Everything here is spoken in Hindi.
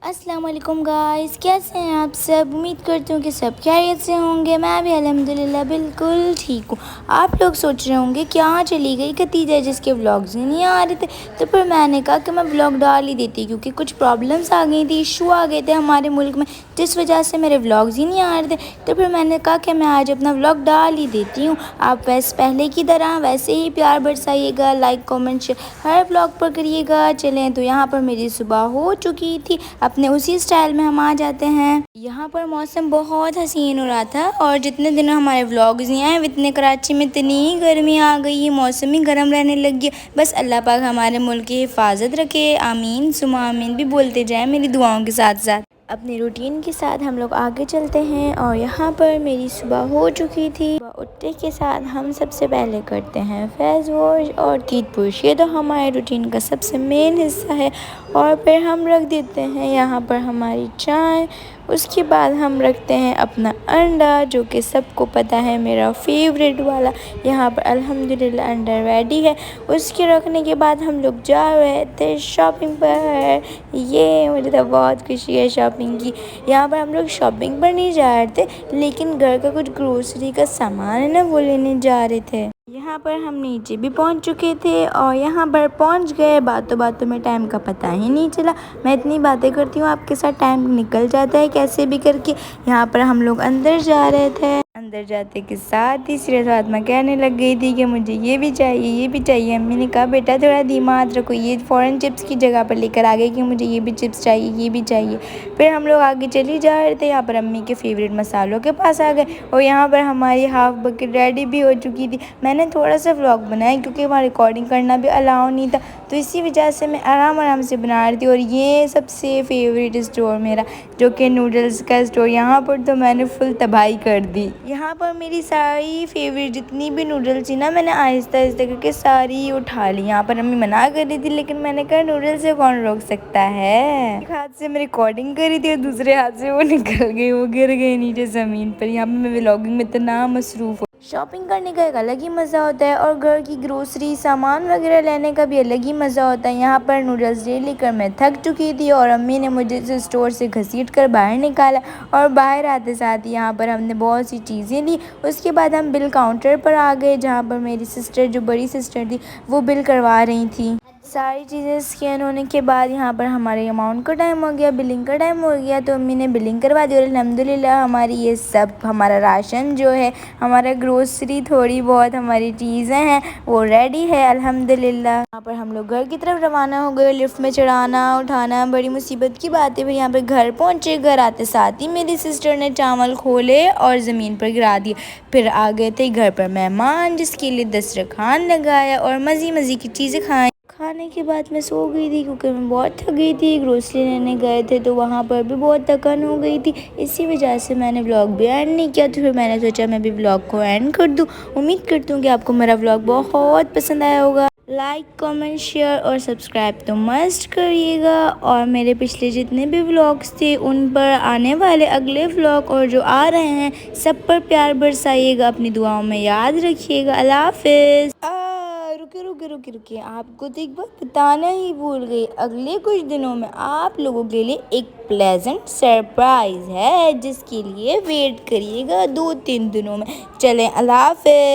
अस्सलाम वालेकुम गाइस, कैसे हैं आप सब। उम्मीद करती हूँ कि सब खैरियत से होंगे। मैं भी अल्हम्दुलिल्लाह बिल्कुल ठीक हूँ। आप लोग सोच रहे होंगे कहाँ चली गई खतीजा जिसके व्लॉग्स ही नहीं आ रहे थे। तो फिर मैंने कहा कि मैं व्लॉग डाल ही देती, क्योंकि कुछ प्रॉब्लम्स आ गई थी, इशू आ गए थे हमारे मुल्क में, जिस वजह से मेरे व्लॉग्स ही नहीं आ रहे थे। तो फिर मैंने कहा कि मैं आज अपना व्लॉग डाल ही देती हूँ। आप वैसे पहले की तरह वैसे ही प्यार बरसाइएगा, लाइक कमेंट शेयर हर व्लॉग पर करिएगा। चलें तो यहाँ पर मेरी सुबह हो चुकी थी, अपने उसी स्टाइल में हम आ जाते हैं। यहाँ पर मौसम बहुत हसीन हो रहा था, और जितने दिन हमारे व्लॉग्स नहीं आए इतने कराची में इतनी गर्मी आ गई है, मौसम ही गर्म रहने लगी है। बस अल्लाह पाक हमारे मुल्क की हिफाजत रखे, आमीन सुमा आमीन भी बोलते जाए मेरी दुआओं के साथ साथ। अपनी रूटीन के साथ हम लोग आगे चलते हैं, और यहाँ पर मेरी सुबह हो चुकी थी। सुबह उठने के साथ हम सबसे पहले करते हैं फेस वॉश और टूथब्रश, ये तो हमारे रूटीन का सबसे मेन हिस्सा है। और फिर हम रख देते हैं यहाँ पर हमारी चाय। उसके बाद हम रखते हैं अपना अंडा, जो कि सबको पता है मेरा फेवरेट वाला। यहाँ पर अल्हम्दुलिल्लाह अंडा रेडी है। उसके रखने के बाद हम लोग जा रहे थे शॉपिंग पर। ये मुझे तो बहुत खुशी है शॉपिंग की। यहाँ पर हम लोग शॉपिंग पर नहीं जा रहे थे, लेकिन घर का कुछ ग्रोसरी का सामान है ना, वो लेने जा रहे थे। यहाँ पर हम नीचे भी पहुँच चुके थे, और यहाँ पर पहुँच गए। बातों बातों में टाइम का पता ही नहीं चला। मैं इतनी बातें करती हूँ आपके साथ, टाइम निकल जाता है कैसे भी करके। यहाँ पर हम लोग अंदर जा रहे थे। अंदर जाते के साथ ही सिर्फ फातिमा कहने लग गई थी कि मुझे ये भी चाहिए, ये भी चाहिए। अम्मी ने कहा बेटा थोड़ा दिमाग रखो, ये फ़ौरन चिप्स की जगह पर लेकर आ गई कि मुझे ये भी चिप्स चाहिए, ये भी चाहिए। फिर हम लोग आगे चली जा रहे थे। यहाँ पर अम्मी के फेवरेट मसालों के पास आ गए, और यहाँ पर हमारी हाफ बकेट रेडी भी हो चुकी थी। मैंने थोड़ा सा व्लॉग बनाया, क्योंकि वहाँ रिकॉर्डिंग करना भी अलाउ नहीं था, तो इसी वजह से मैं आराम आराम से बना रही थी। और ये सबसे फेवरेट स्टोर मेरा, जो कि नूडल्स का स्टोर, यहाँ पर तो मैंने फुल तबाही कर दी। यहाँ पर मेरी सारी फेवरेट जितनी भी नूडल्स थी ना, मैंने आहिस्ता आहिस्ता करके सारी उठा ली। यहाँ पर अम्मी मना कर रही थी, लेकिन मैंने कहा नूडल्स से कौन रोक सकता है। एक हाथ से मैं रिकॉर्डिंग कर रही थी, और दूसरे हाथ से वो निकल गई, वो गिर गई नीचे ज़मीन पर। यहाँ पर मैं व्लॉगिंग में इतना मसरूफ़। शॉपिंग करने का एक अलग ही मज़ा होता है, और घर की ग्रोसरी सामान वगैरह लेने का भी अलग ही मज़ा होता है। यहाँ पर नूडल्स ले लेकर मैं थक चुकी थी, और अम्मी ने मुझे इस स्टोर से घसीट कर बाहर निकाला, और बाहर आते साथ ही यहाँ पर हमने बहुत सी चीज़ें ली। उसके बाद हम बिल काउंटर पर आ गए, जहाँ पर मेरी सिस्टर, जो बड़ी सिस्टर थी, वो बिल करवा रही थी। सारी चीज़ें स्कैन होने के बाद यहाँ पर हमारे अमाउंट का टाइम हो गया, बिलिंग का टाइम हो गया, तो अम्मी ने बिलिंग करवा दी। और अल्हम्दुलिल्लाह हमारी ये सब, हमारा राशन जो है, हमारा ग्रोसरी, थोड़ी बहुत हमारी चीज़ें हैं, वो रेडी है अल्हम्दुलिल्लाह। यहाँ पर हम लोग घर की तरफ रवाना हो गए। लिफ्ट में चढ़ाना उठाना बड़ी मुसीबत की बात है। फिर यहाँ पर घर पहुँचे, घर आते साथ ही मेरी सिस्टर ने चावल खोले और ज़मीन पर गिरा दिए। फिर आ गए थे घर पर मेहमान, जिसके लिए दस्तरखान लगाया और मज़े मज़े की चीज़ें खाएँ। खाने के बाद मैं सो गई थी, क्योंकि मैं बहुत थक गई थी। ग्रोसरी लेने गए थे तो वहाँ पर भी बहुत थकान हो गई थी, इसी वजह से मैंने व्लॉग भी एंड नहीं किया। तो फिर मैंने सोचा मैं भी व्लॉग को एंड कर दूँ। उम्मीद करती हूँ कि आपको मेरा व्लॉग बहुत पसंद आया होगा। लाइक कमेंट शेयर और सब्सक्राइब तो मस्ट करिएगा। और मेरे पिछले जितने भी व्लॉग्स थे, उन पर आने वाले अगले व्लॉग और जो आ रहे हैं, सब पर प्यार बरसाइएगा, अपनी दुआओं में याद रखिएगा। अल्लाह हाफिज़। रुके रुके रुके रुके, आपको तो एक बात बताना ही भूल गई। अगले कुछ दिनों में आप लोगों के लिए एक प्लेजेंट सरप्राइज है, जिसके लिए वेट करिएगा 2-3 दिनों में। चलें, अल्लाह हाफिज़।